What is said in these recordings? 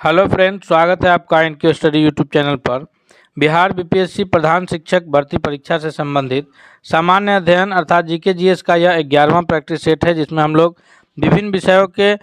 Hello friends, स्वागत है आपका इनके स्टडी यूट्यूब चैनल पर। बिहार बीपीएससी प्रधान शिक्षक भर्ती परीक्षा से संबंधित सामान्य अध्ययन अर्थात जीके जीएस का यह 11वां प्रैक्टिस सेट है, जिसमें हम लोग विभिन्न विषयों के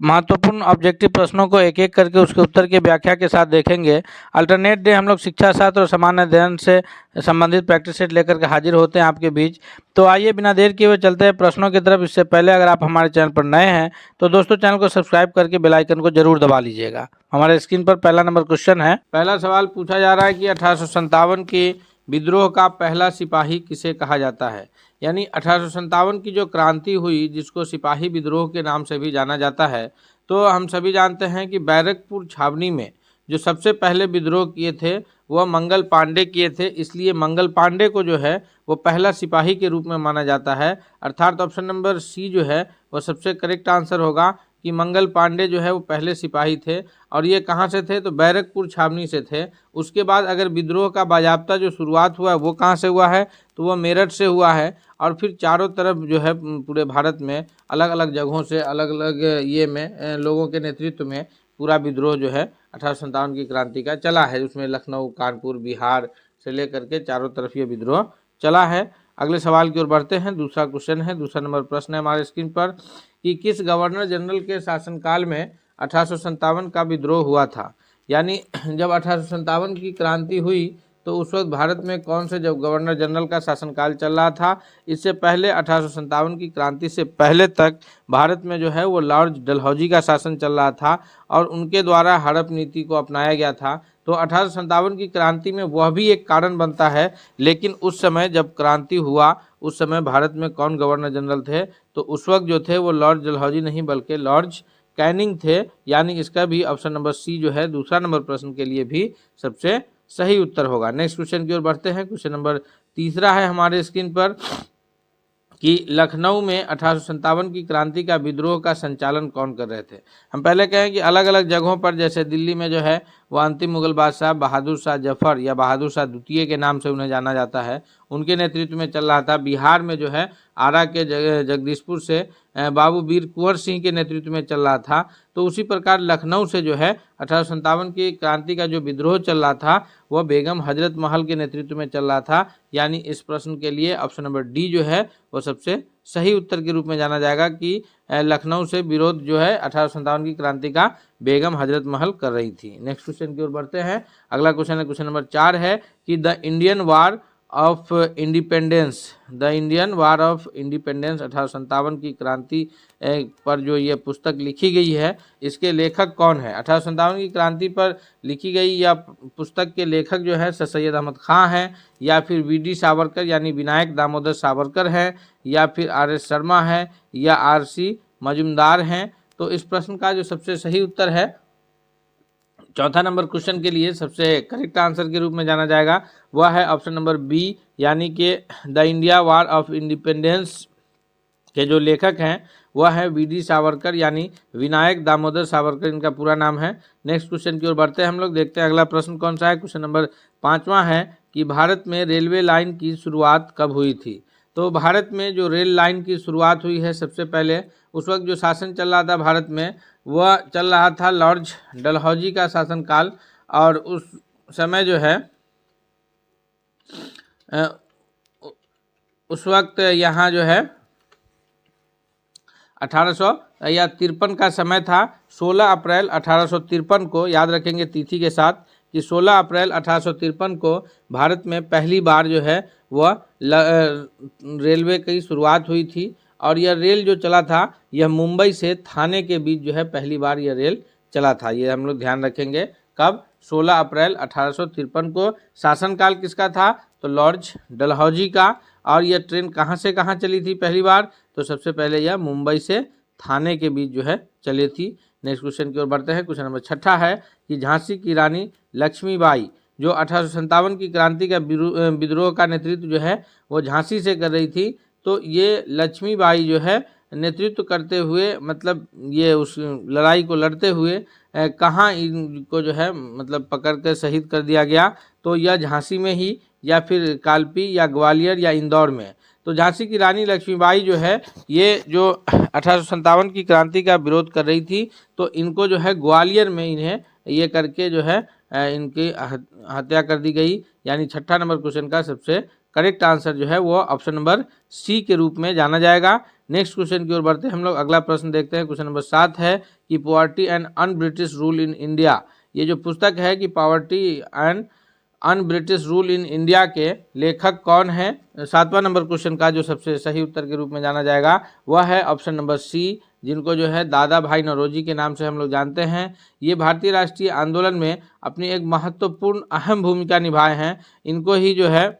महत्वपूर्ण ऑब्जेक्टिव प्रश्नों को एक एक करके उसके उत्तर की व्याख्या के साथ देखेंगे। अल्टरनेट डे हम लोग शिक्षा शास्त्र और सामान्य अध्ययन से संबंधित प्रैक्टिस सेट लेकर के हाजिर होते हैं आपके बीच। तो आइए बिना देर किए हुए चलते हैं प्रश्नों की तरफ। इससे पहले अगर आप हमारे चैनल पर नए हैं तो दोस्तों चैनल को सब्सक्राइब करके बेल आइकन को जरूर दबा लीजिएगा। हमारे स्क्रीन पर पहला नंबर क्वेश्चन है। पहला सवाल पूछा जा रहा है कि 1857 के विद्रोह का पहला सिपाही किसे कहा जाता है। यानी 1857 की जो क्रांति हुई, जिसको सिपाही विद्रोह के नाम से भी जाना जाता है, तो हम सभी जानते हैं कि बैरकपुर छावनी में जो सबसे पहले विद्रोह किए थे वह मंगल पांडे किए थे। इसलिए मंगल पांडे को जो है वो पहला सिपाही के रूप में माना जाता है। अर्थात ऑप्शन नंबर सी जो है वह सबसे करेक्ट आंसर होगा कि मंगल पांडे जो है वो पहले सिपाही थे। और ये कहाँ से थे, तो बैरकपुर छावनी से थे। उसके बाद अगर विद्रोह का बाजाप्ता जो शुरुआत हुआ है वो कहाँ से हुआ है, तो वह मेरठ से हुआ है। और फिर चारों तरफ जो है पूरे भारत में अलग अलग जगहों से अलग अलग ये में लोगों के नेतृत्व में पूरा विद्रोह जो है 1857 की क्रांति का चला है। उसमें लखनऊ, कानपुर, बिहार से लेकर के चारों तरफ ये विद्रोह चला है। अगले सवाल की ओर बढ़ते हैं। दूसरा क्वेश्चन है, दूसरा नंबर प्रश्न है हमारे स्क्रीन पर कि किस गवर्नर जनरल के शासनकाल में 1857 का विद्रोह हुआ था। यानी जब 1857 की क्रांति हुई तो उस वक्त भारत में कौन से जब गवर्नर जनरल का शासनकाल चल रहा था। इससे पहले 1857 की क्रांति से पहले तक भारत में जो है वो लॉर्ड डलहौजी का शासन चल रहा था और उनके द्वारा हड़प नीति को अपनाया गया था। तो 1857 की क्रांति में वह भी एक कारण बनता है। लेकिन उस समय जब क्रांति हुआ उस समय भारत में कौन गवर्नर जनरल थे, तो उस वक्त जो थे वो लॉर्ड डलहौजी नहीं बल्कि लॉर्ड कैनिंग थे। यानी इसका भी ऑप्शन नंबर सी जो है दूसरा नंबर प्रश्न के लिए भी सबसे सही उत्तर होगा। नेक्स्ट क्वेश्चन की ओर बढ़ते हैं। क्वेश्चन नंबर तीसरा है हमारे स्क्रीन पर कि लखनऊ में 1857 की क्रांति का विद्रोह का संचालन कौन कर रहे थे। हम पहले कहें कि अलग अलग जगहों पर, जैसे दिल्ली में जो है वह अंतिम मुगल बादशाह बहादुर शाह जफर या बहादुर शाह द्वितीय के नाम से उन्हें जाना जाता है, उनके नेतृत्व में चल रहा था। बिहार में जो है आरा के जगदीशपुर से बाबू वीर कुंवर सिंह के नेतृत्व में चल रहा था। तो उसी प्रकार लखनऊ से जो है 1857 की क्रांति का जो विद्रोह चल रहा था वह बेगम हजरत महल के नेतृत्व में चल रहा था। यानी इस प्रश्न के लिए ऑप्शन नंबर डी जो है वो सबसे सही उत्तर के रूप में जाना जाएगा कि लखनऊ से विरोध जो है 1857 की क्रांति का बेगम हजरत महल कर रही थी। नेक्स्ट क्वेश्चन की ओर बढ़ते हैं। अगला क्वेश्चन है क्वेश्चन नंबर 4 है कि the Indian war of independence 1857 की क्रांति पर जो ये पुस्तक लिखी गई है इसके लेखक कौन है। 1857 की क्रांति पर लिखी गई या पुस्तक के लेखक जो है सर सैयद अहमद खां हैं, या फिर वी.डी. सावरकर यानी विनायक दामोदर सावरकर हैं, या फिर आर.एस. शर्मा है, या आर.सी. मजुमदार हैं। तो इस प्रश्न का जो सबसे सही उत्तर है चौथा नंबर क्वेश्चन के लिए सबसे करेक्ट आंसर के रूप में जाना जाएगा वह है ऑप्शन नंबर बी, यानी कि the India war of independence के जो लेखक हैं वह है वी.डी. सावरकर यानी विनायक दामोदर सावरकर, इनका पूरा नाम है। नेक्स्ट क्वेश्चन की ओर बढ़ते हैं हम लोग, देखते हैं अगला प्रश्न कौन सा है। क्वेश्चन नंबर 5वां है कि भारत में रेलवे लाइन की शुरुआत कब हुई थी। तो भारत में जो रेल लाइन की शुरुआत हुई है सबसे पहले, उस वक्त जो शासन चल रहा था भारत में वह चल रहा था लॉर्ड डलहौजी का शासनकाल। और उस समय जो है उस वक्त यहाँ जो है 1853 का समय था। 16 अप्रैल 1853 को, याद रखेंगे तिथि के साथ, कि 16 अप्रैल 1853 को भारत में पहली बार जो है वह रेलवे की शुरुआत हुई थी। और यह रेल जो चला था यह मुंबई से थाने के बीच जो है पहली बार यह रेल चला था। ये हम लोग ध्यान रखेंगे कब, 16 अप्रैल 1853 को। शासनकाल किसका था, तो लॉर्ड डलहौजी का। और यह ट्रेन कहाँ से कहाँ चली थी पहली बार, तो सबसे पहले यह मुंबई से थाने के बीच जो है चली थी। नेक्स्ट क्वेश्चन की ओर बढ़ते हैं। क्वेश्चन नंबर 6 है कि झांसी की रानी लक्ष्मीबाई जो 1857 की क्रांति का विद्रोह का नेतृत्व जो है वो झांसी से कर रही थी। तो ये लक्ष्मीबाई जो है नेतृत्व करते हुए, मतलब ये उस लड़ाई को लड़ते हुए कहाँ इनको जो है मतलब पकड़ कर शहीद कर दिया गया, तो यह झांसी में ही, या फिर कालपी, या ग्वालियर, या इंदौर में। तो झांसी की रानी लक्ष्मीबाई जो है ये जो 1857 की क्रांति का विरोध कर रही थी, तो इनको जो है ग्वालियर में इन्हें ये करके जो है इनकी हत्या कर दी गई। यानी छठा नंबर क्वेश्चन का सबसे करेक्ट आंसर जो है वो ऑप्शन नंबर सी के रूप में जाना जाएगा। नेक्स्ट क्वेश्चन की ओर बढ़ते हैं हम लोग। अगला प्रश्न देखते हैं। क्वेश्चन नंबर 7 है कि poverty and un British rule in India. ये जो पुस्तक है कि poverty and un British rule in India के लेखक कौन है। 7वां नंबर क्वेश्चन का जो सबसे सही उत्तर के रूप में जाना जाएगा वह है ऑप्शन नंबर सी, जिनको जो है दादा भाई नौरोजी के नाम से हम लोग जानते हैं। ये भारतीय राष्ट्रीय आंदोलन में अपनी एक महत्वपूर्ण अहम भूमिका निभाए हैं। इनको ही जो है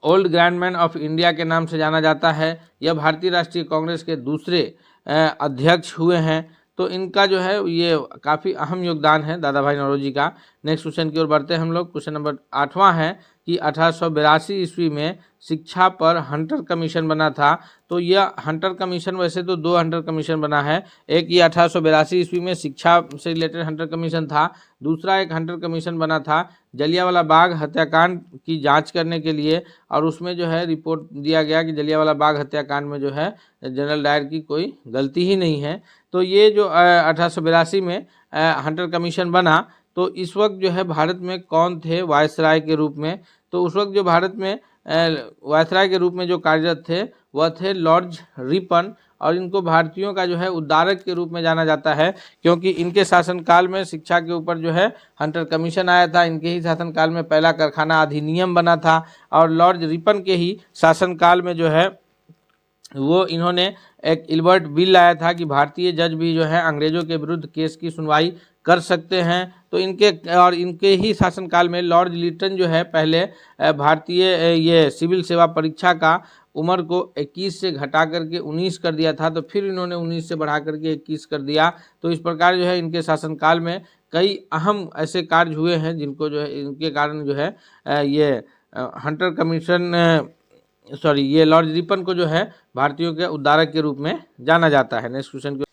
ओल्ड ग्रैंडमैन ऑफ इंडिया के नाम से जाना जाता है। यह भारतीय राष्ट्रीय कांग्रेस के दूसरे अध्यक्ष हुए हैं। तो इनका जो है ये काफ़ी अहम योगदान है दादा भाई नौरोजी का। नेक्स्ट क्वेश्चन की ओर बढ़ते हैं हम लोग। क्वेश्चन नंबर 8वां है कि 1882 ईस्वी में शिक्षा पर हंटर कमीशन बना था। तो यह हंटर कमीशन, वैसे तो 2 हंटर कमीशन बना है। एक ये 1882 ईस्वी में शिक्षा से रिलेटेड हंटर कमीशन था। दूसरा एक हंटर कमीशन बना था जलियांवाला बाग हत्याकांड की जांच करने के लिए, और उसमें जो है रिपोर्ट दिया गया कि जलियांवाला बाग हत्याकांड में जो है जनरल डायर की कोई गलती ही नहीं है। तो ये जो 1882 में हंटर कमीशन बना, तो इस वक्त जो है भारत में कौन थे वायसराय के रूप में। तो उस वक्त जो भारत में वायसराय के रूप में जो कार्यरत थे वह थे लॉर्ड रिपन, और इनको भारतीयों का जो है उद्धारक के रूप में जाना जाता है, क्योंकि इनके शासनकाल में शिक्षा के ऊपर जो है हंटर कमीशन आया था। इनके ही शासनकाल में पहला कारखाना अधिनियम बना था, और लॉर्ड रिपन के ही शासनकाल में जो है वो इन्होंने एक इल्बर्ट बिल लाया था कि भारतीय जज भी जो है अंग्रेजों के विरुद्ध केस की सुनवाई कर सकते हैं। तो इनके ही शासनकाल में लॉर्ड लिटन जो है पहले भारतीय ये सिविल सेवा परीक्षा का उम्र को 21 से घटा करके 19 कर दिया था। तो फिर इन्होंने 19 से बढ़ा करके 21 कर दिया। तो इस प्रकार जो है इनके शासनकाल में कई अहम ऐसे कार्य हुए हैं जिनको जो है इनके कारण जो है ये हंटर कमीशन ये लॉर्ड रिपन को जो है भारतीयों के उद्धारक के रूप में जाना जाता है। नेक्स्ट क्वेश्चन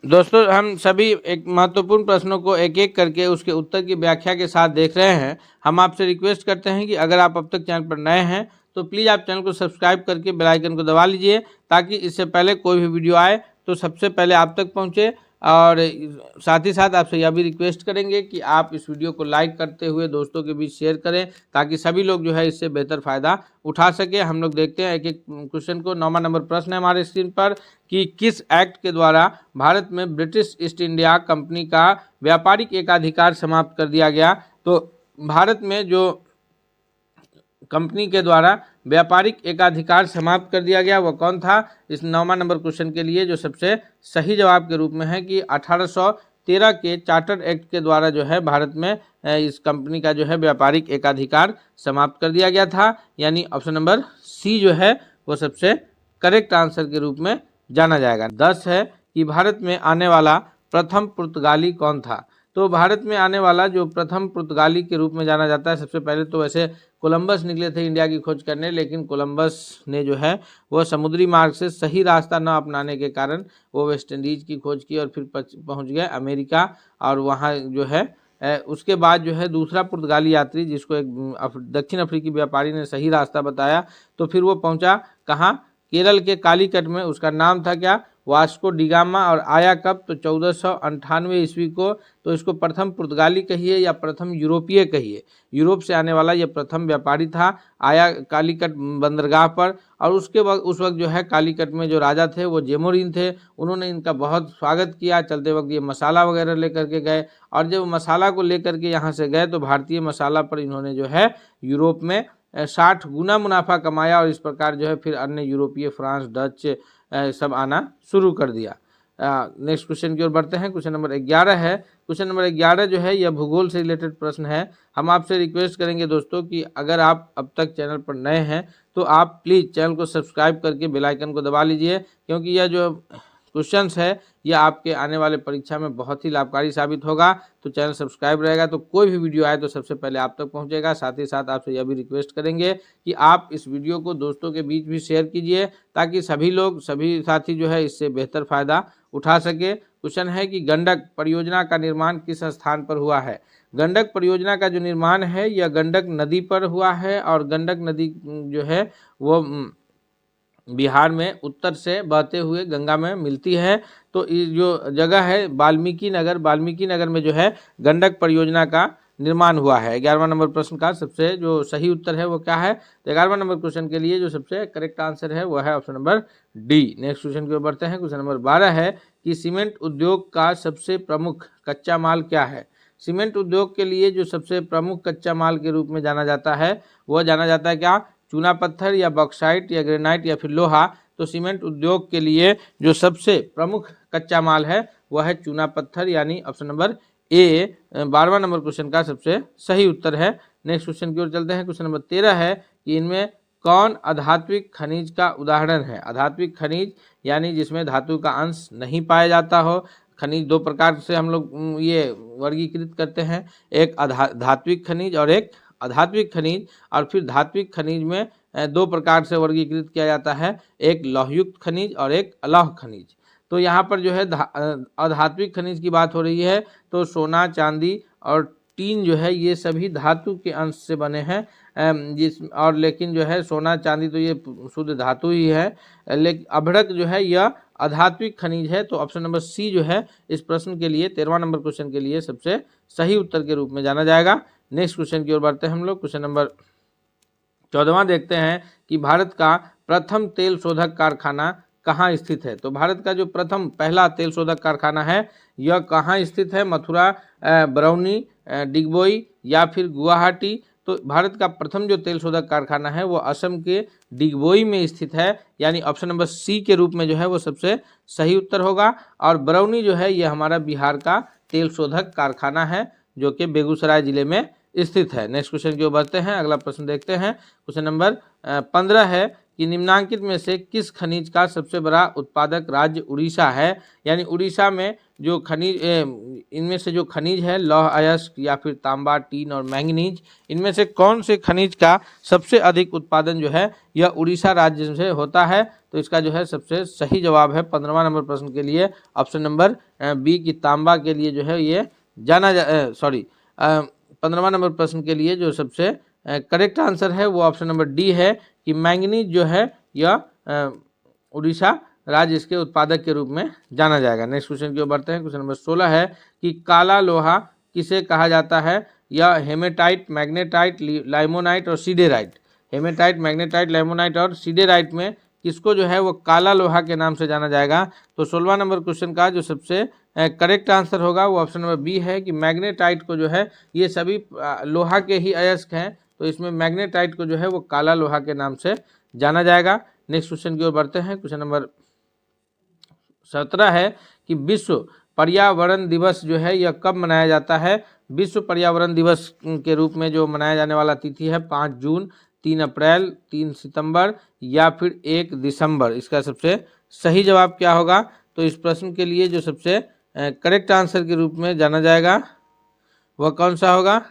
दोस्तों, हम सभी एक महत्वपूर्ण प्रश्नों को एक एक करके उसके उत्तर की व्याख्या के साथ देख रहे हैं। हम आपसे रिक्वेस्ट करते हैं कि अगर आप अब तक चैनल पर नए हैं तो प्लीज़ आप चैनल को सब्सक्राइब करके बेल आइकन को दबा लीजिए, ताकि इससे पहले कोई भी वीडियो आए तो सबसे पहले आप तक पहुंचे। और साथ ही साथ आपसे यह भी रिक्वेस्ट करेंगे कि आप इस वीडियो को लाइक करते हुए दोस्तों के बीच शेयर करें, ताकि सभी लोग जो है इससे बेहतर फ़ायदा उठा सके। हम लोग देखते हैं एक एक क्वेश्चन को। 9वां नंबर प्रश्न है हमारे स्क्रीन पर कि किस एक्ट के द्वारा भारत में ब्रिटिश ईस्ट इंडिया कंपनी का व्यापारिक एकाधिकार समाप्त कर दिया गया। तो भारत में जो कंपनी के द्वारा व्यापारिक एकाधिकार समाप्त कर दिया गया वह कौन था। इस 9वां नंबर क्वेश्चन के लिए जो सबसे सही जवाब के रूप में है कि 1813 के चार्टर एक्ट के द्वारा जो है भारत में इस कंपनी का जो है व्यापारिक एकाधिकार समाप्त कर दिया गया था। यानी ऑप्शन नंबर सी जो है वो सबसे करेक्ट आंसर के रूप में जाना जाएगा। 10 है कि भारत में आने वाला प्रथम पुर्तगाली कौन था। तो भारत में आने वाला जो प्रथम पुर्तगाली के रूप में जाना जाता है, सबसे पहले तो वैसे कोलंबस निकले थे इंडिया की खोज करने, लेकिन कोलंबस ने जो है वह समुद्री मार्ग से सही रास्ता न अपनाने के कारण वो वेस्ट इंडीज़ की खोज की और फिर पहुंच गए अमेरिका। और वहां जो है उसके बाद जो है दूसरा पुर्तगाली यात्री, जिसको एक दक्षिण अफ्रीकी व्यापारी ने सही रास्ता बताया, तो फिर वो पहुंचा कहाँ, केरल के कालीकट में। उसका नाम था क्या, वास्को डिगामा। और आया कब, तो 1498 ईस्वी को। तो इसको प्रथम पुर्तगाली कहिए या प्रथम यूरोपीय कहिए, यूरोप से आने वाला ये प्रथम व्यापारी था। आया कालीकट बंदरगाह पर, और उसके वक्त उस वक्त जो है कालीकट में जो राजा थे वो जेमोरिन थे। उन्होंने इनका बहुत स्वागत किया। चलते वक्त ये मसाला वगैरह लेकर के गए, और जब मसाला को लेकर के यहाँ से गए तो भारतीय मसाला पर इन्होंने जो है यूरोप में 60 गुना मुनाफा कमाया, और इस प्रकार जो है फिर अन्य यूरोपीय, फ्रांस, डच सब आना शुरू कर दिया। नेक्स्ट क्वेश्चन की ओर बढ़ते हैं। क्वेश्चन नंबर 11 है। क्वेश्चन नंबर 11 जो है यह भूगोल से रिलेटेड प्रश्न है। हम आपसे रिक्वेस्ट करेंगे दोस्तों कि अगर आप अब तक चैनल पर नए हैं तो आप प्लीज़ चैनल को सब्सक्राइब करके बेल आइकन को दबा लीजिए, क्योंकि यह जो क्वेश्चंस है यह आपके आने वाले परीक्षा में बहुत ही लाभकारी साबित होगा। तो चैनल सब्सक्राइब रहेगा तो कोई भी वीडियो आए तो सबसे पहले आप तक पहुंचेगा। साथ ही साथ आपसे यह भी रिक्वेस्ट करेंगे कि आप इस वीडियो को दोस्तों के बीच भी शेयर कीजिए, ताकि सभी साथी जो है इससे बेहतर फ़ायदा उठा सके। क्वेश्चन है कि गंडक परियोजना का निर्माण किस स्थान पर हुआ है। गंडक परियोजना का जो निर्माण है यह गंडक नदी पर हुआ है, और गंडक नदी जो है वो बिहार में उत्तर से बहते हुए गंगा में मिलती है। तो ये जो जगह है वाल्मीकि नगर में जो है गंडक परियोजना का निर्माण हुआ है। 11वां नंबर प्रश्न का सबसे जो सही उत्तर है वो क्या है? तो 11वां नंबर क्वेश्चन के लिए जो सबसे करेक्ट आंसर है वो है option number D. Next question की ओर बढ़ते हैं। क्वेश्चन नंबर 12 है कि सीमेंट उद्योग का सबसे प्रमुख कच्चा माल क्या है? सीमेंट उद्योग के लिए जो सबसे प्रमुख कच्चा माल के रूप में जाना जाता है वह जाना जाता है क्या? चूना पत्थर या बॉक्साइट या ग्रेनाइट या फिर लोहा। तो सीमेंट उद्योग के लिए जो सबसे प्रमुख कच्चा माल है वह है चूना पत्थर, यानी ऑप्शन नंबर ए 12वां नंबर क्वेश्चन का सबसे सही उत्तर है। नेक्स्ट क्वेश्चन की ओर चलते हैं। क्वेश्चन नंबर 13 है कि इनमें कौन अधात्विक खनिज का उदाहरण है? अधात्विक खनिज यानी जिसमें धातु का अंश नहीं पाया जाता हो। खनिज दो प्रकार से हम लोग ये वर्गीकृत करते हैं, एक धात्विक खनिज और एक अधात्विक खनिज। और फिर धात्विक खनिज में दो प्रकार से वर्गीकृत किया जाता है, एक लौहयुक्त खनिज और एक अलौह खनिज। तो यहाँ पर जो है अधात्विक खनिज की बात हो रही है, तो सोना, चांदी और टीन जो है ये सभी धातु के अंश से बने हैं। लेकिन जो है सोना, चांदी तो ये शुद्ध धातु ही है, लेकिन अभ्रक जो है यह अधात्विक खनिज है। तो ऑप्शन नंबर सी जो है इस प्रश्न के लिए 13वां नंबर क्वेश्चन के लिए सबसे सही उत्तर के रूप में जाना जाएगा। नेक्स्ट क्वेश्चन की ओर बढ़ते हैं हम लोग। क्वेश्चन नंबर 14वां देखते हैं कि भारत का प्रथम तेल शोधक कारखाना कहाँ स्थित है? तो भारत का जो पहला तेल शोधक कारखाना है यह कहाँ स्थित है? मथुरा, बरौनी, डिगबोई या फिर गुवाहाटी। तो भारत का प्रथम जो तेल शोधक कारखाना है वो असम के डिगबोई में स्थित है, यानी ऑप्शन नंबर सी के रूप में जो है वो सबसे सही उत्तर होगा। और बरौनी जो है ये हमारा बिहार का तेल शोधक कारखाना है जो कि बेगूसराय जिले में स्थित है। नेक्स्ट क्वेश्चन की ओर बढ़ते हैं। अगला प्रश्न देखते हैं। क्वेश्चन नंबर 15 है कि निम्नांकित में से किस खनिज का सबसे बड़ा उत्पादक राज्य उड़ीसा है? यानी उड़ीसा में जो खनिज इनमें से जो खनिज है लौह अयस्क या फिर तांबा, टीन और मैंगनीज, इनमें से कौन से खनिज का सबसे अधिक उत्पादन जो है यह उड़ीसा राज्य से होता है? तो इसका जो है सबसे सही जवाब है 15वां नंबर प्रश्न के लिए ऑप्शन नंबर बी की तांबा के लिए जो है ये जाना 15वां नंबर प्रश्न के लिए जो सबसे करेक्ट आंसर है वो ऑप्शन नंबर डी है कि मैंगनीज जो है यह उड़ीसा राज्य इसके उत्पादक के रूप में जाना जाएगा। नेक्स्ट क्वेश्चन की ओर बढ़ते हैं। क्वेश्चन नंबर 16 है कि काला लोहा किसे कहा जाता है? यह हेमेटाइट, मैग्नेटाइट, लाइमोनाइट और सीडेराइट। हेमेटाइट, मैग्नेटाइट, लाइमोनाइट और सीडेराइट में किसको जो है वो काला लोहा के नाम से जाना जाएगा? तो 16वां नंबर क्वेश्चन का जो सबसे करेक्ट आंसर होगा वो ऑप्शन नंबर बी है कि मैग्नेटाइट को जो है ये सभी लोहा के ही अयस्क हैं, तो इसमें मैग्नेटाइट को जो है वो काला लोहा के नाम से जाना जाएगा। नेक्स्ट क्वेश्चन की ओर बढ़ते हैं। क्वेश्चन नंबर 17 है कि विश्व पर्यावरण दिवस जो है यह कब मनाया जाता है? विश्व पर्यावरण दिवस के रूप में जो मनाया जाने वाला तिथि है 5 जून, 3 अप्रैल, 3 सितंबर या फिर 1 दिसंबर। इसका सबसे सही जवाब क्या होगा? तो इस प्रश्न के लिए जो सबसे करेक्ट आंसर के रूप में जाना जाएगा वह कौन सा होगा?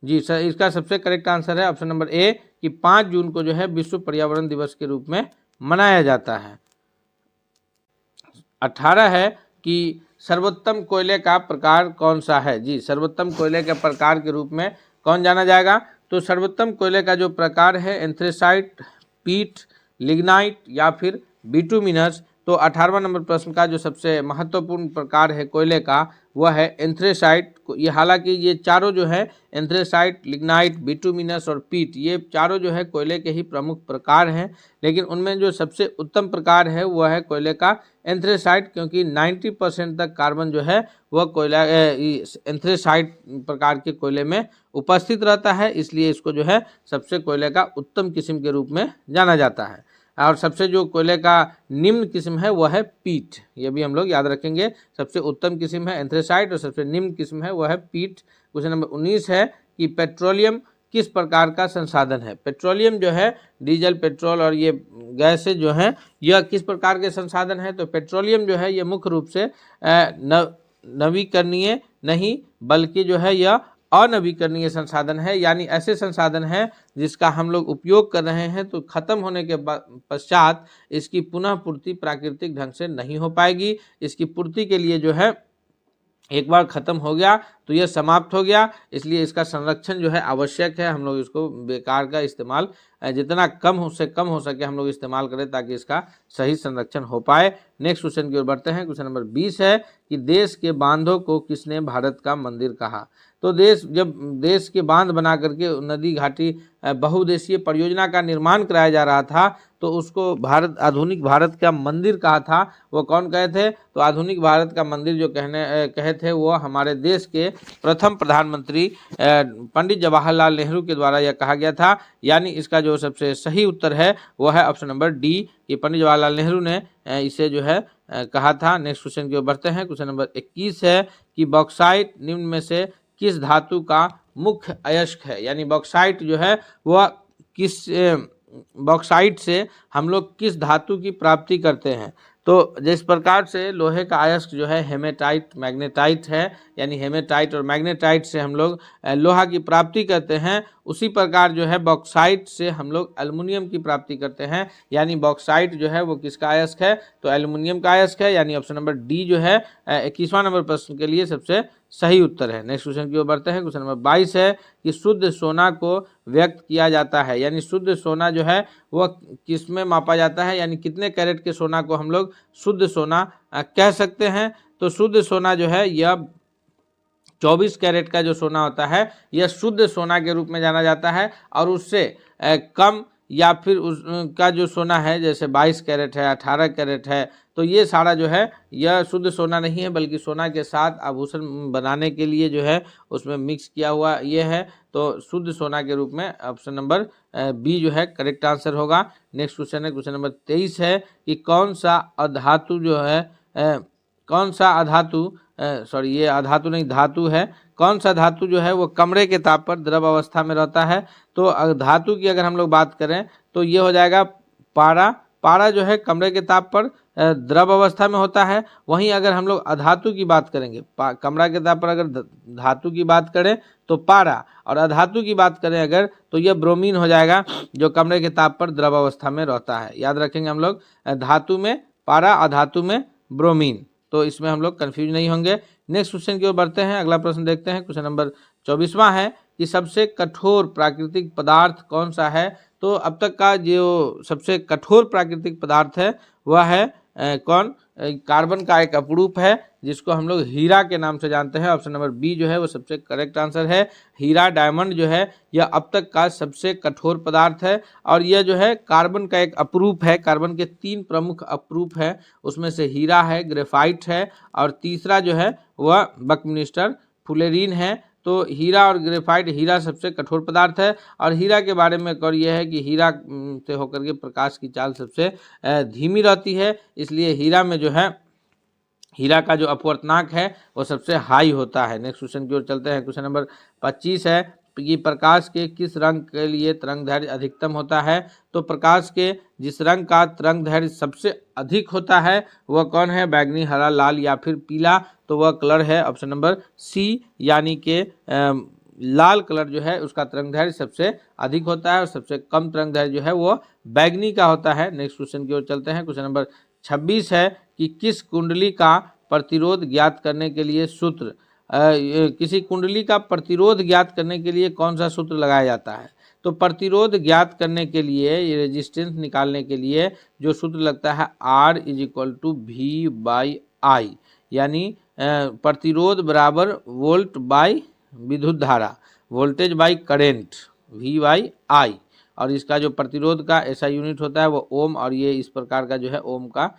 जी सर, इसका सबसे करेक्ट आंसर है ऑप्शन नंबर ए कि 5 जून को जो है विश्व पर्यावरण दिवस के रूप में मनाया जाता है। 18 है कि सर्वोत्तम कोयले का प्रकार कौन सा है? जी, सर्वोत्तम कोयले के प्रकार के रूप में कौन जाना जाएगा? तो सर्वोत्तम कोयले का जो प्रकार है एंथ्रेसाइट, पीट, लिग्नाइट या फिर बिटुमिनस। तो 18वां नंबर प्रश्न का जो सबसे महत्वपूर्ण प्रकार है कोयले का वह है एंथ्रेसाइट। ये हालांकि ये चारों जो है एंथ्रेसाइट, लिग्नाइट, बिटुमिनस और पीट, ये चारों जो है कोयले के ही प्रमुख प्रकार हैं, लेकिन उनमें जो सबसे उत्तम प्रकार है वह है कोयले का एंथ्रेसाइट, क्योंकि 90% तक कार्बन जो है वह कोयला एंथ्रेसाइट प्रकार के कोयले में उपस्थित रहता है, इसलिए इसको जो है सबसे कोयले का उत्तम किस्म के रूप में जाना जाता है। और सबसे जो कोयले का निम्न किस्म है वह है पीट, ये भी हम लोग याद रखेंगे। सबसे उत्तम किस्म है एंथ्रेसाइट और सबसे निम्न किस्म है वह है पीट। क्वेश्चन नंबर 19 है कि पेट्रोलियम किस प्रकार का संसाधन है? पेट्रोलियम जो है डीजल, पेट्रोल और ये गैसें जो हैं यह किस प्रकार के संसाधन है? तो पेट्रोलियम जो है ये मुख्य रूप से नवीकरणीय नहीं बल्कि जो है यह अनवीकरणीय संसाधन है, यानी ऐसे संसाधन हैं जिसका हम लोग उपयोग कर रहे हैं तो खत्म होने के पश्चात इसकी पुनः पूर्ति प्राकृतिक ढंग से नहीं हो पाएगी। इसकी पूर्ति के लिए जो है एक बार ख़त्म हो गया तो यह समाप्त हो गया, इसलिए इसका संरक्षण जो है आवश्यक है। हम लोग इसको बेकार का इस्तेमाल जितना कम हो सके हम लोग इस्तेमाल करें ताकि इसका सही संरक्षण हो पाए। नेक्स्ट क्वेश्चन की ओर बढ़ते हैं। क्वेश्चन नंबर 20 है कि देश के बांधों को किसने भारत का मंदिर कहा। तो जब देश के बांध बना करके नदी घाटी बहुउद्देशीय परियोजना का निर्माण कराया जा रहा था तो उसको आधुनिक भारत का मंदिर कहा था। वो कौन कहे थे? तो आधुनिक भारत का मंदिर जो कहे थे वो हमारे देश के प्रथम प्रधानमंत्री पंडित जवाहरलाल नेहरू के द्वारा यह कहा गया था। यानी इसका जो सबसे सही उत्तर है वो है ऑप्शन नंबर डी कि पंडित जवाहरलाल नेहरू ने इसे जो है कहा था। नेक्स्ट क्वेश्चन की ओर बढ़ते हैं। क्वेश्चन नंबर 21 है कि बॉक्साइट निम्न में से किस धातु का मुख्य अयस्क है। यानी बॉक्साइट जो है वह बॉक्साइट से हम लोग किस धातु की प्राप्ति करते हैं। तो जिस प्रकार से लोहे का अयस्क जो है हेमेटाइट मैग्नेटाइट है, यानी हेमेटाइट और मैग्नेटाइट से हम लोग लोहा की प्राप्ति करते हैं, उसी प्रकार जो है बॉक्साइट से हम लोग एल्युमिनियम की प्राप्ति करते हैं। यानी बॉक्साइट जो है वो किसका अयस्क है? तो एल्युमिनियम का अयस्क है। यानी ऑप्शन नंबर डी जो है 21वां नंबर प्रश्न के लिए सबसे सही उत्तर है। नेक्स्ट क्वेश्चन की ओर बढ़ते हैं। क्वेश्चन नंबर 22 है कि शुद्ध सोना को व्यक्त किया जाता है। यानी शुद्ध सोना जो है वह किस में मापा जाता है, यानी कितने कैरेट के सोना को हम लोग शुद्ध सोना कह सकते हैं। तो शुद्ध सोना जो है यह 24 कैरेट का जो सोना होता है यह शुद्ध सोना के रूप में जाना जाता है। और उससे कम या फिर उसका जो सोना है जैसे 22 कैरेट है, 18 कैरेट है, तो ये सारा जो है यह शुद्ध सोना नहीं है बल्कि सोना के साथ आभूषण बनाने के लिए जो है उसमें मिक्स किया हुआ ये है। तो शुद्ध सोना के रूप में ऑप्शन नंबर बी जो है करेक्ट आंसर होगा। नेक्स्ट क्वेश्चन है क्वेश्चन नंबर 23 है कि कौन सा अधातु जो है कौन सा अधातु ये अधातु नहीं धातु है, कौन सा धातु जो है वो कमरे के ताप पर द्रव अवस्था में रहता है। तो धातु की अगर हम लोग बात करें तो ये हो जाएगा पारा। पारा जो है कमरे के ताप पर द्रव अवस्था में होता है। वहीं अगर हम लोग अधातु की बात करेंगे, कमरा के ताप पर अगर धातु की बात करें तो पारा, और अधातु की बात करें अगर तो यह ब्रोमीन हो जाएगा जो कमरे के ताप पर द्रव अवस्था में रहता है। याद रखेंगे हम लोग धातु में पारा, अधातु में ब्रोमीन, तो इसमें हम लोग कंफ्यूज नहीं होंगे। नेक्स्ट क्वेश्चन की ओर बढ़ते हैं। अगला प्रश्न देखते हैं। क्वेश्चन नंबर 24वां है कि सबसे कठोर प्राकृतिक पदार्थ कौन सा है। तो अब तक का जो सबसे कठोर प्राकृतिक पदार्थ है वह है कौन? कार्बन का एक अपरूप है जिसको हम लोग हीरा के नाम से जानते हैं। ऑप्शन नंबर बी जो है वो सबसे करेक्ट आंसर है। हीरा डायमंड जो है यह अब तक का सबसे कठोर पदार्थ है और यह जो है कार्बन का एक अपरूप है। कार्बन के 3 प्रमुख अपरूप है, उसमें से हीरा है, ग्रेफाइट है और तीसरा जो है वह बकमिस्टर फुलेरीन है। तो हीरा और ग्रेफाइट, हीरा सबसे कठोर पदार्थ है और हीरा के बारे में एक और यह है कि हीरा से होकर के प्रकाश की चाल सबसे धीमी रहती है, इसलिए हीरा में जो है हीरा का जो अपवर्तनांक है वो सबसे हाई होता है। नेक्स्ट क्वेश्चन की ओर चलते हैं। क्वेश्चन नंबर 25 है कि प्रकाश के किस रंग के लिए तरंग दैर्घ्य अधिकतम होता है। तो प्रकाश के जिस रंग का तरंग दैर्घ्य सबसे अधिक होता है वह कौन है? बैगनी, हरा, लाल या फिर पीला। तो वह कलर है ऑप्शन नंबर सी, यानी कि लाल कलर जो है उसका तरंग दैर्घ्य सबसे अधिक होता है और सबसे कम तरंग दैर्घ्य जो है वो बैगनी का होता है। नेक्स्ट क्वेश्चन की ओर चलते हैं। क्वेश्चन नंबर 26 है कि किस कुंडली का प्रतिरोध ज्ञात करने के लिए सूत्र किसी कुंडली का प्रतिरोध ज्ञात करने के लिए कौन सा सूत्र लगाया जाता है। तो प्रतिरोध ज्ञात करने के लिए, रेजिस्टेंस निकालने के लिए जो सूत्र लगता है R = V/I, यानी प्रतिरोध बराबर वोल्ट बाई विद्युत धारा, वोल्टेज बाई करेंट, V/I। और इसका जो प्रतिरोध का ऐसा यूनिट होता है वो ओम, और ये इस प्रकार का जो है ओम का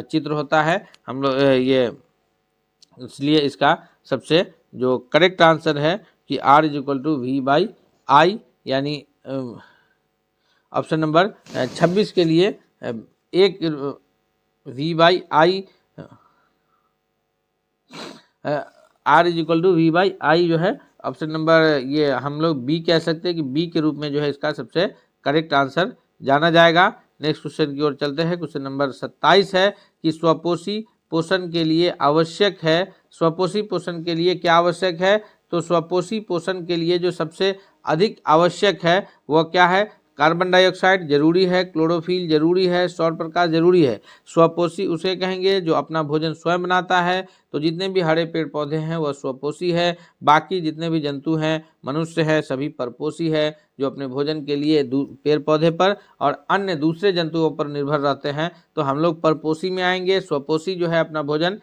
चित्र होता है। हम लोग ये इसलिए इसका सबसे जो करेक्ट आंसर है कि R = V/I, यानी ऑप्शन नंबर 26 के लिए एक V/I R = V/I जो है ऑप्शन नंबर ये हम लोग बी कह सकते हैं कि बी के रूप में जो है इसका सबसे करेक्ट आंसर जाना जाएगा। नेक्स्ट क्वेश्चन की ओर चलते हैं। क्वेश्चन नंबर 27 है कि स्वपोषी पोषण के लिए आवश्यक है। स्वपोषी पोषण के लिए क्या आवश्यक है? तो स्वपोषी पोषण के लिए जो सबसे अधिक आवश्यक है वह क्या है? कार्बन डाइऑक्साइड जरूरी है, क्लोरोफिल जरूरी है, सौर प्रकाश जरूरी है। स्वपोषी उसे कहेंगे जो अपना भोजन स्वयं बनाता है। तो जितने भी हरे पेड़ पौधे हैं वह स्वपोषी है। बाकी जितने भी जंतु हैं, मनुष्य है, सभी परपोषी है, जो अपने भोजन के लिए पेड़ पौधे पर और अन्य दूसरे जंतुओं पर निर्भर रहते हैं। तो हम लोग परपोषी में आएंगे। स्वपोषी जो है अपना भोजन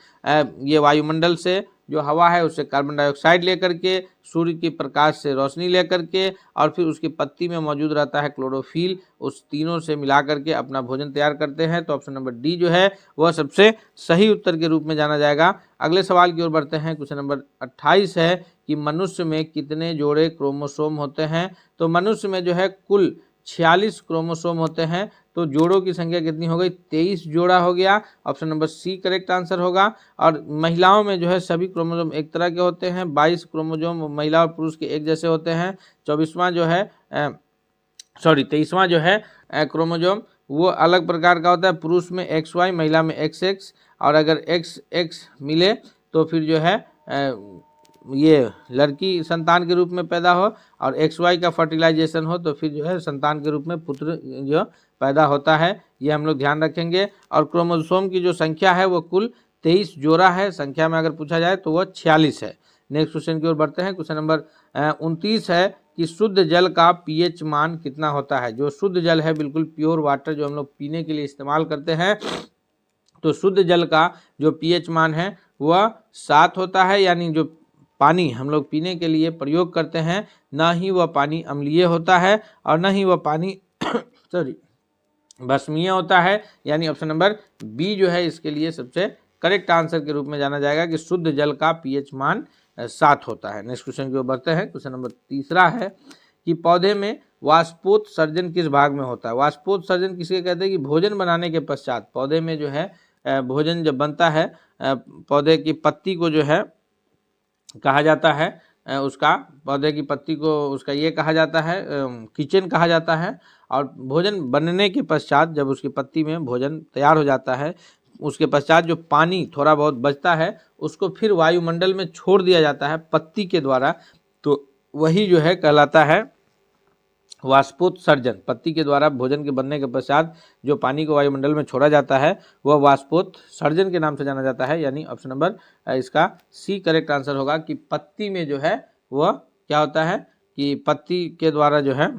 ये वायुमंडल से जो हवा है उससे कार्बन डाइऑक्साइड लेकर के, सूर्य की प्रकाश से रोशनी लेकर के, और फिर उसकी पत्ती में मौजूद रहता है क्लोरोफिल, उस तीनों से मिला करके अपना भोजन तैयार करते हैं। तो ऑप्शन नंबर डी जो है वह सबसे सही उत्तर के रूप में जाना जाएगा। अगले सवाल की ओर बढ़ते हैं। क्वेश्चन नंबर 28 है कि मनुष्य में कितने जोड़े क्रोमोसोम होते हैं। तो मनुष्य में जो है कुल 46 क्रोमोसोम होते हैं। तो जोड़ों की संख्या कितनी हो गई? 23 जोड़ा हो गया। Option number C correct answer होगा। और महिलाओं में जो है सभी क्रोमोसोम एक तरह के होते हैं। 22 क्रोमोसोम महिला और पुरुष के एक जैसे होते हैं। 23वां जो है क्रोमोसोम वो अलग प्रकार का होता है। पुरुष में XY, महिला में XX, और अगर XX मिले तो फिर जो है ये लड़की संतान के रूप में पैदा हो, और XY का फर्टिलाइजेशन हो तो फिर जो है संतान के रूप में पुत्र जो पैदा होता है। ये हम लोग ध्यान रखेंगे। और क्रोमोसोम की जो संख्या है वो कुल 23 जोड़ा है। संख्या में अगर पूछा जाए तो वह 46 है। नेक्स्ट क्वेश्चन की ओर बढ़ते हैं। क्वेश्चन नंबर 29 है कि शुद्ध जल का pH मान कितना होता है। जो शुद्ध जल है, बिल्कुल प्योर वाटर जो हम लोग पीने के लिए इस्तेमाल करते हैं, तो शुद्ध जल का जो pH मान है वह 7 होता है। यानी जो पानी हम लोग पीने के लिए प्रयोग करते हैं, ना ही वह पानी अम्लीय होता है और ना ही वह पानी भस्मीय होता है। यानी ऑप्शन नंबर बी जो है इसके लिए सबसे करेक्ट आंसर के रूप में जाना जाएगा कि शुद्ध जल का pH मान 7 होता है। नेक्स्ट क्वेश्चन की ओर बढ़ते हैं। क्वेश्चन नंबर 30 है कि पौधे में वाष्पोत्सर्जन किस भाग में होता है। वाष्पोत्सर्जन किसके कहते हैं? कि भोजन बनाने के पश्चात पौधे में जो है भोजन जब बनता है, पौधे की पत्ती को जो है कहा जाता है, उसका पौधे की पत्ती को उसका ये कहा जाता है, किचन कहा जाता है। और भोजन बनने के पश्चात जब उसकी पत्ती में भोजन तैयार हो जाता है, उसके पश्चात जो पानी थोड़ा बहुत बचता है उसको फिर वायुमंडल में छोड़ दिया जाता है पत्ती के द्वारा। तो वही जो है कहलाता है वाष्पोत्सर्जन। पत्ती के द्वारा भोजन के बनने के पश्चात जो पानी को वायुमंडल में छोड़ा जाता है वह वाष्पोत्सर्जन के नाम से जाना जाता है। यानी ऑप्शन नंबर इसका सी करेक्ट आंसर होगा कि पत्ती में जो है वह क्या होता है कि पत्ती के द्वारा जो है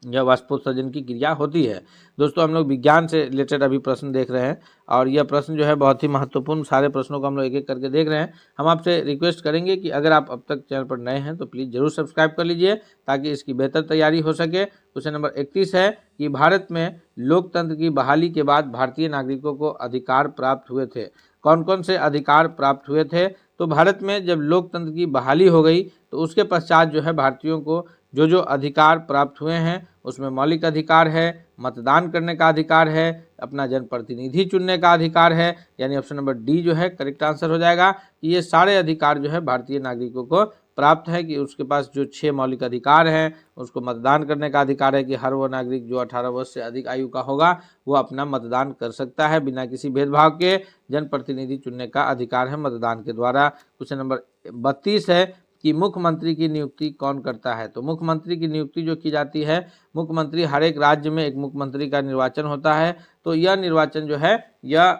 यह वाष्पोत्सर्जन की क्रिया होती है। दोस्तों, हम लोग विज्ञान से रिलेटेड अभी प्रश्न देख रहे हैं और यह प्रश्न जो है बहुत ही महत्वपूर्ण, सारे प्रश्नों को हम लोग एक एक करके देख रहे हैं। हम आपसे रिक्वेस्ट करेंगे कि अगर आप अब तक चैनल पर नए हैं तो प्लीज़ जरूर सब्सक्राइब कर लीजिए ताकि इसकी बेहतर तैयारी हो सके। क्वेश्चन नंबर 31 है कि भारत में लोकतंत्र की बहाली के बाद भारतीय नागरिकों को अधिकार प्राप्त हुए थे। कौन कौन से अधिकार प्राप्त हुए थे? तो भारत में जब लोकतंत्र की बहाली हो गई तो उसके पश्चात जो है भारतीयों को जो अधिकार प्राप्त हुए हैं उसमें मौलिक अधिकार है, मतदान करने का अधिकार है, अपना जनप्रतिनिधि चुनने का अधिकार है। यानी ऑप्शन नंबर डी जो है करेक्ट आंसर हो जाएगा कि ये सारे अधिकार जो है भारतीय नागरिकों को प्राप्त है। कि उसके पास जो 6 मौलिक अधिकार हैं, उसको मतदान करने का अधिकार है कि हर वो नागरिक जो 18 वर्ष से अधिक आयु का होगा वो अपना मतदान कर सकता है बिना किसी भेदभाव के। जनप्रतिनिधि चुनने का अधिकार है मतदान के द्वारा। क्वेश्चन नंबर 32 है कि मुख्यमंत्री की नियुक्ति कौन करता है। तो मुख्यमंत्री की नियुक्ति जो की जाती है, मुख्यमंत्री, हर एक राज्य में एक मुख्यमंत्री का निर्वाचन होता है। तो यह निर्वाचन जो है यह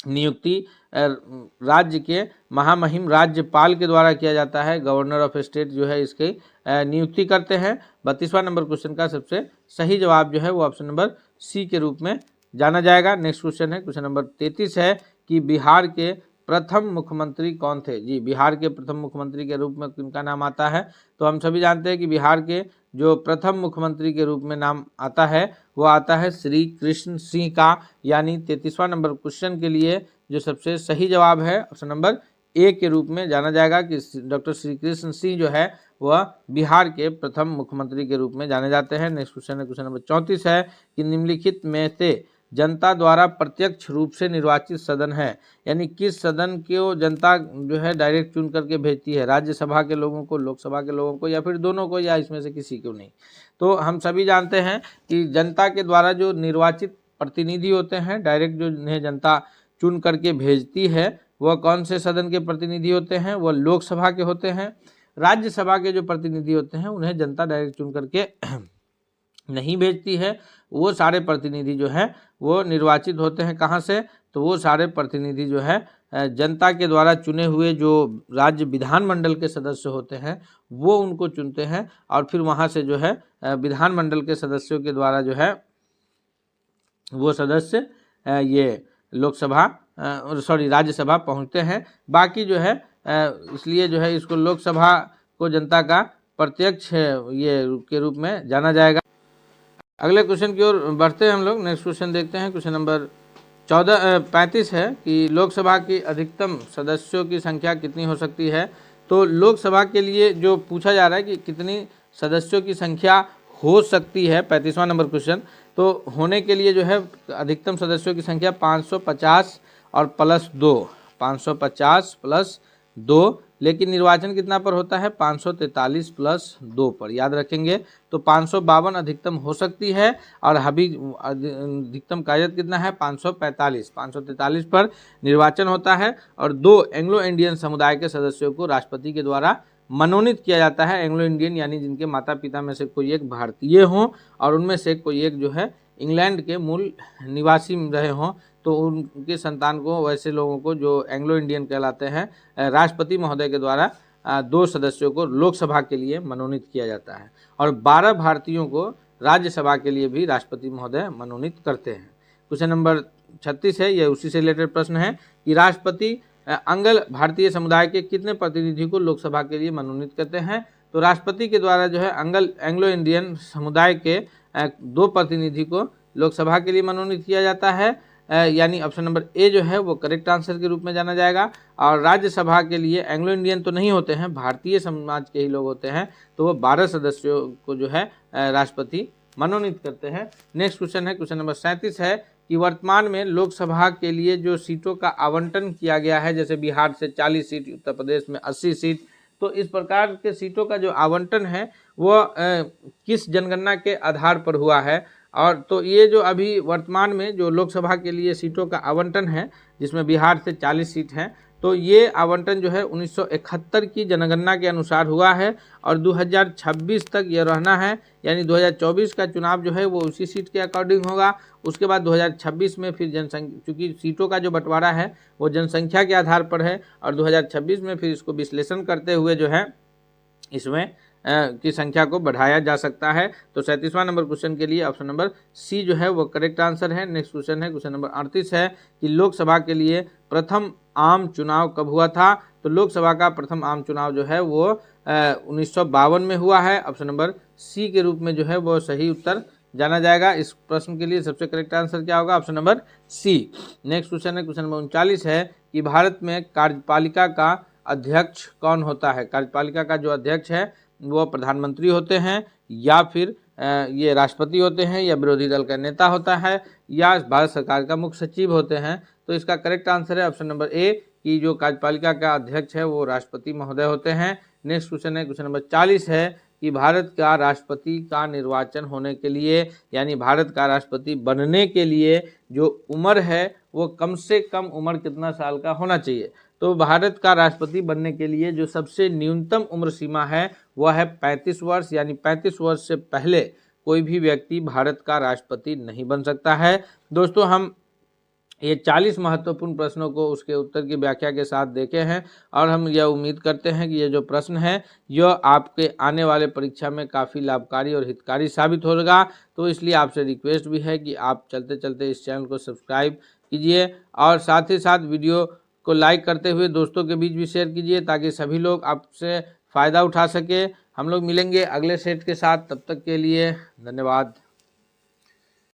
नियुक्ति राज्य के महामहिम राज्यपाल के द्वारा किया जाता है। गवर्नर ऑफ स्टेट जो है इसकी नियुक्ति करते हैं। 32वां नंबर क्वेश्चन का सबसे सही जवाब जो है वो ऑप्शन नंबर सी के रूप में जाना जाएगा। नेक्स्ट क्वेश्चन है क्वेश्चन नंबर 33 है कि बिहार के प्रथम मुख्यमंत्री कौन थे। जी, बिहार के प्रथम मुख्यमंत्री के रूप में किनका नाम आता है? तो हम सभी जानते हैं कि बिहार के जो प्रथम मुख्यमंत्री के रूप में नाम आता है वो आता है श्री कृष्ण सिंह का। यानी 33वां नंबर क्वेश्चन के लिए जो सबसे सही जवाब है ऑप्शन नंबर ए के रूप में जाना जाएगा कि डॉक्टर श्री कृष्ण सिंह जो है वह बिहार के प्रथम मुख्यमंत्री के रूप में जाने जाते हैं। नेक्स्ट क्वेश्चन है क्वेश्चन नंबर 34 है कि निम्नलिखित में से जनता द्वारा प्रत्यक्ष रूप से निर्वाचित सदन है। यानी किस सदन को जनता जो है डायरेक्ट चुन करके भेजती है? राज्यसभा के लोगों को, लोकसभा के लोगों को, या फिर दोनों को, या इसमें से किसी को नहीं? तो हम सभी जानते हैं कि जनता के द्वारा जो निर्वाचित प्रतिनिधि होते हैं, डायरेक्ट जो इन्हें जनता चुन करके भेजती है, वह कौन से सदन के प्रतिनिधि होते हैं? वह लोकसभा के होते हैं। राज्यसभा के जो प्रतिनिधि होते हैं उन्हें जनता डायरेक्ट चुन करके नहीं भेजती है। वो सारे प्रतिनिधि जो है वो निर्वाचित होते हैं कहाँ से, तो वो सारे प्रतिनिधि जो है जनता के द्वारा चुने हुए जो राज्य विधानमंडल के सदस्य होते हैं वो उनको चुनते हैं और फिर वहाँ से जो है विधानमंडल के सदस्यों के द्वारा जो है वो सदस्य ये लोकसभा राज्यसभा पहुँचते हैं। बाकी जो है इसलिए जो है इसको लोकसभा को जनता का प्रत्यक्ष ये के रूप में जाना जाएगा। अगले क्वेश्चन की ओर बढ़ते हैं हम लोग। नेक्स्ट क्वेश्चन देखते हैं। क्वेश्चन नंबर 35 है कि लोकसभा की अधिकतम सदस्यों की संख्या कितनी हो सकती है। तो लोकसभा के लिए जो पूछा जा रहा है कि कितनी सदस्यों की संख्या हो सकती है, 35वां नंबर क्वेश्चन। तो होने के लिए जो है अधिकतम सदस्यों की संख्या 550 और प्लस 2, 550 प्लस 2, लेकिन निर्वाचन कितना पर होता है, 543 प्लस 2 पर, याद रखेंगे। तो 552 अधिकतम हो सकती है और अभी अधिकतम कार्यरत कितना है, 543 पर निर्वाचन होता है। और 2 एंग्लो इंडियन समुदाय के सदस्यों को राष्ट्रपति के द्वारा मनोनीत किया जाता है। एंग्लो इंडियन यानी जिनके माता पिता में से कोई एक भारतीय हों और उनमें से कोई एक जो है इंग्लैंड के मूल निवासी रहे हों, तो उनके संतान को, वैसे लोगों को जो एंग्लो इंडियन कहलाते हैं, राष्ट्रपति महोदय के द्वारा 2 सदस्यों को लोकसभा के लिए मनोनीत किया जाता है और 12 भारतीयों को राज्यसभा के लिए भी राष्ट्रपति महोदय मनोनीत करते हैं। क्वेश्चन नंबर 36 है, यह उसी से रिलेटेड प्रश्न है कि राष्ट्रपति अंगल भारतीय समुदाय के कितने प्रतिनिधि को लोकसभा के लिए मनोनीत करते हैं। तो राष्ट्रपति के द्वारा जो है एंग्लो इंडियन समुदाय के 2 प्रतिनिधि को लोकसभा के लिए मनोनीत किया जाता है, यानी ऑप्शन नंबर ए जो है वो करेक्ट आंसर के रूप में जाना जाएगा। और राज्यसभा के लिए एंग्लो इंडियन तो नहीं होते हैं, भारतीय समाज के ही लोग होते हैं, तो वो 12 सदस्यों को जो है राष्ट्रपति मनोनीत करते हैं। नेक्स्ट क्वेश्चन है, क्वेश्चन नंबर 37 है कि वर्तमान में लोकसभा के लिए जो सीटों का आवंटन किया गया है, जैसे बिहार से 40 सीट, उत्तर प्रदेश में 80 सीट, तो इस प्रकार के सीटों का जो आवंटन है वो किस जनगणना के आधार पर हुआ है। और तो ये जो अभी वर्तमान में जो लोकसभा के लिए सीटों का आवंटन है, जिसमें बिहार से 40 सीट हैं, तो ये आवंटन जो है 1971 की जनगणना के अनुसार हुआ है और 2026 तक ये रहना है, यानी 2024 का चुनाव जो है वो उसी सीट के अकॉर्डिंग होगा। उसके बाद 2026 में फिर जनसंख्या, चूँकि सीटों का जो बंटवारा है वो जनसंख्या के आधार पर है और 2026 में फिर इसको विश्लेषण करते हुए जो है इसमें की संख्या को बढ़ाया जा सकता है। तो 37वां नंबर क्वेश्चन के लिए ऑप्शन नंबर सी जो है वो करेक्ट आंसर है। नेक्स्ट क्वेश्चन है, क्वेश्चन नंबर 38 है कि लोकसभा के लिए प्रथम आम चुनाव कब हुआ था। तो लोकसभा का प्रथम आम चुनाव जो है वो 1952 में हुआ है। ऑप्शन नंबर सी के रूप में जो है वो सही उत्तर जाना जाएगा। इस प्रश्न के लिए सबसे करेक्ट आंसर क्या होगा, option number C. Next question है, क्वेश्चन नंबर 39 है कि भारत में कार्यपालिका का अध्यक्ष कौन होता है। कार्यपालिका का जो अध्यक्ष है वो प्रधानमंत्री होते हैं, या फिर ये राष्ट्रपति होते हैं, या विरोधी दल का नेता होता है, या भारत सरकार का मुख्य सचिव होते हैं। तो इसका करेक्ट आंसर है ऑप्शन नंबर ए कि जो कार्यपालिका का अध्यक्ष है वो राष्ट्रपति महोदय होते हैं। नेक्स्ट क्वेश्चन है, क्वेश्चन नंबर 40 है कि भारत का राष्ट्रपति का निर्वाचन होने के लिए, यानी भारत का राष्ट्रपति बनने के लिए जो उम्र है वो कम से कम उम्र कितना साल का होना चाहिए। तो भारत का राष्ट्रपति बनने के लिए जो सबसे न्यूनतम उम्र सीमा है वह है 35 वर्ष, यानी 35 वर्ष से पहले कोई भी व्यक्ति भारत का राष्ट्रपति नहीं बन सकता है। दोस्तों, हम ये 40 महत्वपूर्ण प्रश्नों को उसके उत्तर की व्याख्या के साथ देखे हैं और हम यह उम्मीद करते हैं कि ये जो प्रश्न है यह आपके आने वाले परीक्षा में काफ़ी लाभकारी और हितकारी साबित होगा। तो इसलिए आपसे रिक्वेस्ट भी है कि आप चलते चलते इस चैनल को सब्सक्राइब कीजिए और साथ ही साथ वीडियो को लाइक करते हुए दोस्तों के बीच भी शेयर कीजिए, ताकि सभी लोग आपसे फ़ायदा उठा सके। हम लोग मिलेंगे अगले सेट के साथ, तब तक के लिए धन्यवाद।